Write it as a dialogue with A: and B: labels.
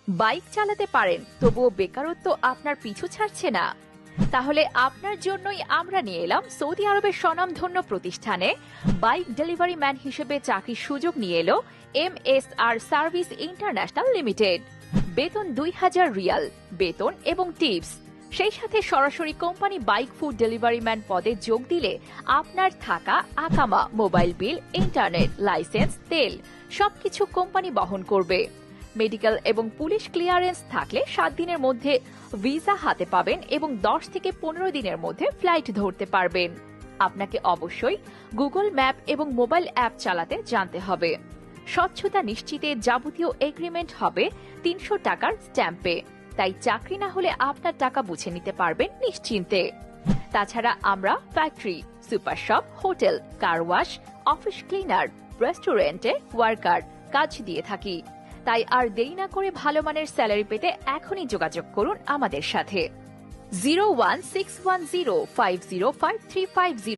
A: Bike চালাতে পারেন তবুও বেকারত্ব আপনার পিছু ছাড়ছে না? তাহলে আপনার জন্যই আমরা নিয়ে এলাম সৌদি আরবের স্বনামধন্য প্রতিষ্ঠানে বাইক ডেলিভারি ম্যান হিসেবে চাকরির সুযোগ নিয়ে এলো MSR সার্ভিস ইন্টারন্যাশনাল লিমিটেড। বেতন 2000 রিয়াল বেতন এবং টিপস, সেই সাথে সরাসরি company bike food delivery man পদে যোগ দিলে আপনার থাকা, আকামা, মোবাইল বিল, ইন্টারনেট, লাইসেন্স, তেল সবকিছু কোম্পানি বহন করবে। মেডিকেল এবং পুলিশ ক্লিয়ারেন্স থাকলে 7 দিনের মধ্যে ভিসা হাতে পাবেন এবং 10 থেকে 15 দিনের মধ্যে ফ্লাইট ধরতে পারবেন। আপনাকে অবশ্যই গুগল ম্যাপ এবং মোবাইল অ্যাপ চালাতে জানতে হবে। স্বচ্ছতা নিশ্চিতে যাবতীয় এগ্রিমেন্ট হবে 300 টাকার স্ট্যাম্পে, তাই চাকরি না হলে আপনার টাকা বুঝে নিতে পারবেন নিশ্চিন্তে। তাছাড়া আমরা factory, super shop, hotel, car wash, office cleaner, রেস্টুরেন্টে ওয়ার্কার কাজ দিয়ে থাকি। তাই আর দেরি না করে ভালো মানের স্যালারি পেতে এখনই যোগাযোগ করুন আমাদের সাথে। 01610505350